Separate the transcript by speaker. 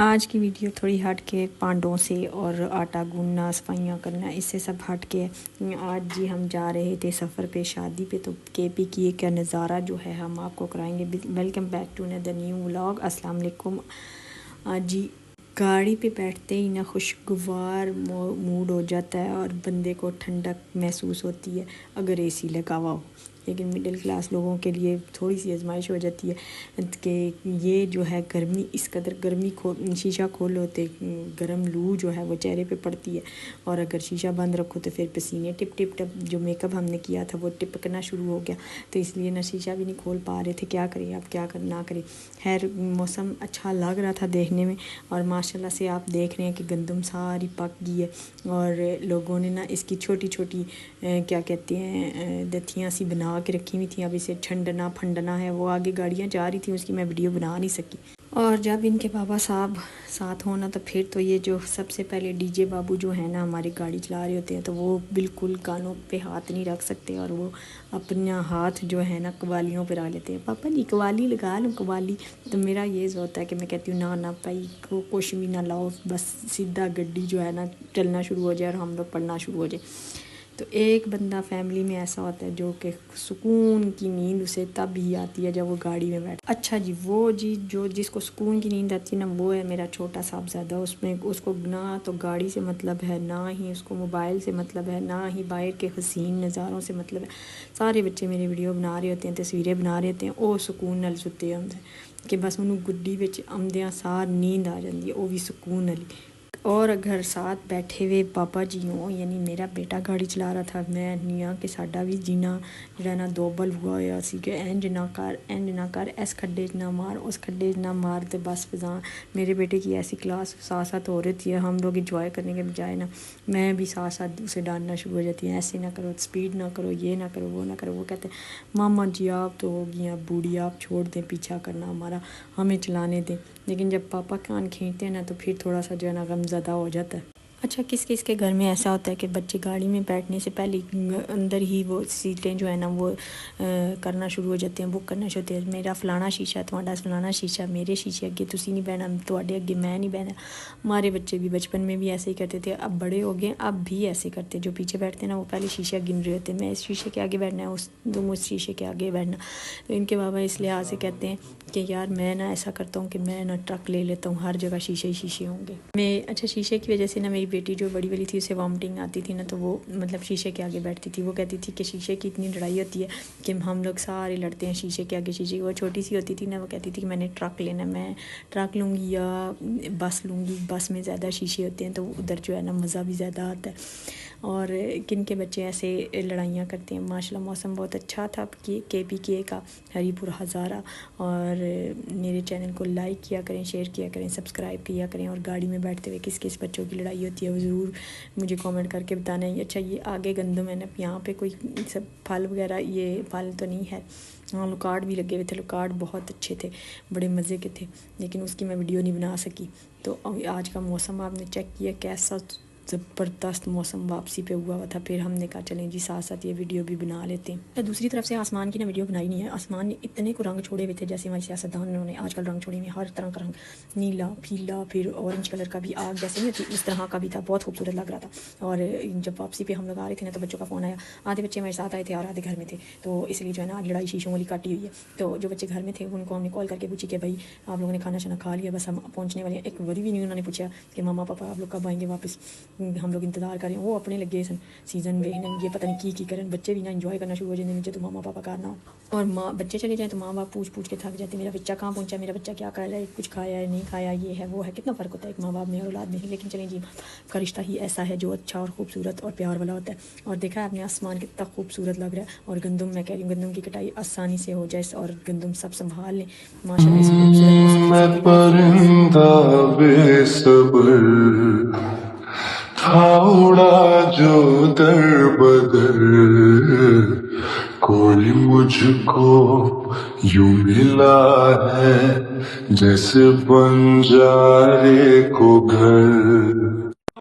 Speaker 1: آج کی ویڈیو تھوڑی ہٹ کے پانڈوں سے اور آٹا گوننا صفائیاں کرنا اس سے سب ہٹ کے آج جی ہم جا رہے تھے سفر پہ شادی پہ، تو کے پی کی کا نظارہ جو ہے ہم آپ کو کرائیں گے۔ Welcome back to another new vlog. السلام علیکم۔ آج جی گاڑی پہ بیٹھتے ہی نا خوشگوار موڈ ہو جاتا ہے اور بندے کو ٹھنڈک محسوس ہوتی ہے اگر اے سی لگا ہوا ہو، لیکن مڈل کلاس لوگوں کے لیے تھوڑی سی آزمائش ہو جاتی ہے کہ یہ جو ہے گرمی، اس قدر گرمی شیشہ کھولو ہوتے گرم لو جو ہے وہ چہرے پہ پڑتی ہے، اور اگر شیشہ بند رکھو تو پھر پسینے ٹپ ٹپ ٹپ جو میک اپ ہم نے کیا تھا وہ ٹپکنا شروع ہو گیا، تو اس لیے نہ شیشہ بھی نہیں کھول پا رہے تھے۔ کیا کریں اب، کیا کرنا کریں۔ خیر موسم اچھا لگ رہا تھا دیکھنے میں، اور ماشاءاللہ سے آپ دیکھ رہے ہیں کہ گندم ساری پک گئی ہے، اور لوگوں نے نا اس کی چھوٹی چھوٹی کیا کہتے ہیں دتیاں سی بنا کے رکھی ہوئی تھیں۔ اب اسے چھنڈنا پھنڈنا ہے، وہ آگے گاڑیاں جا رہی تھیں، اس کی میں ویڈیو بنا نہیں سکی۔ اور جب ان کے بابا صاحب ساتھ ہونا تو پھر تو یہ جو سب سے پہلے ڈی جے بابو جو ہے نا ہماری گاڑی چلا رہے ہوتے ہیں، تو وہ بالکل کانوں پہ ہاتھ نہیں رکھ سکتے، اور وہ اپنا ہاتھ جو ہے نا قوالیوں پہ رکھ لیتے ہیں۔ پاپا جی قوالی لگا لوں قوالی، تو میرا یہ ہوتا ہے کہ میں کہتی ہوں نہ بھائی کچھ بھی نہ لاؤ، بس سیدھا گڈی جو ہے نا چلنا شروع ہو جائے اور ہم لوگ پڑھنا شروع ہو جائے۔ تو ایک بندہ فیملی میں ایسا ہوتا ہے جو کہ سکون کی نیند اسے تب ہی آتی ہے جب وہ گاڑی میں بیٹھتا۔ اچھا جی، وہ جی جو جس کو سکون کی نیند آتی ہے نا، وہ ہے میرا چھوٹا صاحبزادہ۔ اس کو نہ تو گاڑی سے مطلب ہے، نہ ہی اس کو موبائل سے مطلب ہے، نہ ہی باہر کے حسین نظاروں سے مطلب ہے۔ سارے بچے میرے ویڈیو بنا رہے ہوتے ہیں، تصویریں بنا رہے ہوتے ہیں، وہ سکون نال ستے ہوتے ہیں کہ بس انہوں گڈی وچ آمدیاں سار نیند آ جاتی ہے، وہ بھی سکون والی۔ اور اگر ساتھ بیٹھے ہوئے پاپا جی ہوں، یعنی میرا بیٹا گاڑی چلا رہا تھا، میں نیا کہ ساڈا بھی جینا جڑا نا دوبل ہوا ہوا سی کہ انج نہ کر اس کھڈے نہ مار اس کھڈے نہ مار، تو بس فضا میرے بیٹے کی ایسی کلاس ساتھ ساتھ ہو رہی تھی، ہم لوگ انجوائے کرنے کے بجائے نا میں بھی ساتھ ساتھ اسے ڈانٹنا شروع ہو جاتی ہے، ایسے نہ کرو، اسپیڈ نہ کرو، یہ نہ کرو، وہ نہ کرو۔ وہ کہتے ہیں ماما جی آپ تو ہو گئی ہیں بوڑھی، آپ چھوڑ دیں پیچھا کرنا ہمارا، ہمیں چلانے دیں۔ لیکن جب پاپا کان کھینچتے ہیں نا تو پھر تھوڑا سا جو ہے نا غم زدہ ہو جاتا ہے۔ اچھا کس کس کے گھر میں ایسا ہوتا ہے کہ بچے گاڑی میں بیٹھنے سے پہلے اندر ہی وہ سیٹیں جو ہے نا وہ کرنا شروع ہو جاتے ہیں، بک کرنا شروع ہوتے ہیں، میرا فلانا شیشہ تھوڑا فلانا شیشہ، میرے شیشے اگے تسی نہیں بہنا، تواڈے اگے میں نہیں بہنا۔ ہمارے بچے بھی بچپن میں بھی ایسے ہی کرتے تھے، اب بڑے ہو گئے اب بھی ایسے کرتے، جو پیچھے بیٹھتے ہیں نا وہ پہلے شیشہ گن رہے ہوتے ہیں، میں اس شیشے کے آگے بیٹھنا ہے، تم اس شیشے کے آگے بیٹھنا۔ تو ان کے بابا اس لحاظ سے کہتے ہیں کہ یار میں نا ایسا کرتا ہوں کہ میں نا ٹرک لے لیتا ہوں، ہر جگہ شیشے ہی شیشے ہوں گے۔ اچھا شیشے کی وجہ سے نا میری بیٹی جو بڑی والی تھی اسے وامٹنگ آتی تھی نا، تو وہ مطلب شیشے کے آگے بیٹھتی تھی، وہ کہتی تھی کہ شیشے کی اتنی لڑائی ہوتی ہے کہ ہم لوگ سارے لڑتے ہیں شیشے کے آگے شیشے۔ وہ چھوٹی سی ہوتی تھی نا، وہ کہتی تھی کہ میں نے ٹرک لینا، میں ٹرک لوں گی یا بس لوں گی، بس میں زیادہ شیشے ہوتے ہیں تو ادھر جو ہے نا مزہ بھی زیادہ آتا ہے۔ اور کن کے بچے ایسے لڑائیاں کرتے ہیں۔ ماشاءاللہ موسم بہت اچھا تھا کے پی کے کا، ہری پور ہزارہ، اور میرے چینل کو لائک کیا کریں، شیئر کیا کریں، سبسکرائب کیا کریں، اور گاڑی میں بیٹھتے ہوئے کس کس بچوں کی لڑائی ہوتی ہے وہ ضرور مجھے کامنٹ کر کے بتانا ہے۔ اچھا یہ آگے گندم ہے نا، یہاں پہ کوئی سب پھل وغیرہ، یہ پھل تو نہیں ہے، ہاں لوکارڈ بھی لگے ہوئے تھے، لوکارڈ بہت اچھے تھے، بڑے مزے کے تھے، لیکن اس کی میں ویڈیو نہیں بنا سکی۔ تو آج کا موسم آپ نے چیک کیا کیسا زبردست موسم واپسی پہ ہوا تھا، پھر ہم نے کہا چلیں جی ساتھ ساتھ یہ ویڈیو بھی بنا لیتے ہیں۔ دوسری طرف سے آسمان کی نا ویڈیو بنائی نہیں ہے، آسمان نے اتنے کو رنگ چھوڑے ہوئے تھے جیسے ہماری سیاستدانوں نے آج کل رنگ چھوڑے ہوئے، ہر طرح کا رنگ، نیلا پیلا، پھر اورنج کلر کا بھی آگ جیسے نہیں ہوتی اس طرح کا بھی تھا، بہت خوبصورت لگ رہا تھا۔ اور جب واپسی پہ ہم لوگ آ رہے تھے نا تو بچوں کا فون آیا، آدھے بچے ہمارے ساتھ آئے تھے اور آدھے گھر میں تھے، تو اس لیے جو ہے نا لڑائی شیشوں والی کاٹی ہوئی ہے۔ تو جو بچے گھر میں تھے ان کو ہم نے کال کر کے پوچھی کہ بھائی آپ لوگوں نے کھانا شانا کھا لیا، بس ہم پہنچنے والے ہیں۔ ایک وری بھی نہیں انہوں نے پوچھا کہ ماما پاپا آپ لوگ کب آئیں گے واپس، ہم لوگ انتظار کریں۔ وہ اپنے لگے سیزن دیکھنے، یہ پتہ نہیں کی کریں، بچے بھی نا انجوائے کرنا شروع ہو جائیں جب تو ماما پاپا کرنا ہو، اور بچے چلے جائیں تو ماں باپ پوچھ کے تھک جاتے ہیں، میرا بچہ کہاں پہنچا، میرا بچہ کیا کر رہا ہے، کچھ کھایا ہے نہیں کھایا، یہ ہے وہ ہے، کتنا فرق ہوتا ہے ایک ماں باپ میں اور اولاد میں۔ لیکن چلیں جی کا رشتہ ہی ایسا ہے جو اچھا اور خوبصورت اور پیار والا ہوتا ہے۔ اور دیکھا ہے آپ نے آسمان کتنا خوبصورت لگ رہا ہے، اور گندم میں کہہ رہی ہوں گندم کی کٹائی آسانی سے ہو جائے اور گندم سب سنبھال لیں ماشاءاللہ اس خوبصورت
Speaker 2: میں پرندہ بے صبر تھا اڑا جو در بدر، کوئی مجھ کو یوں ملا ہے جیسے بنجارے کو گھر۔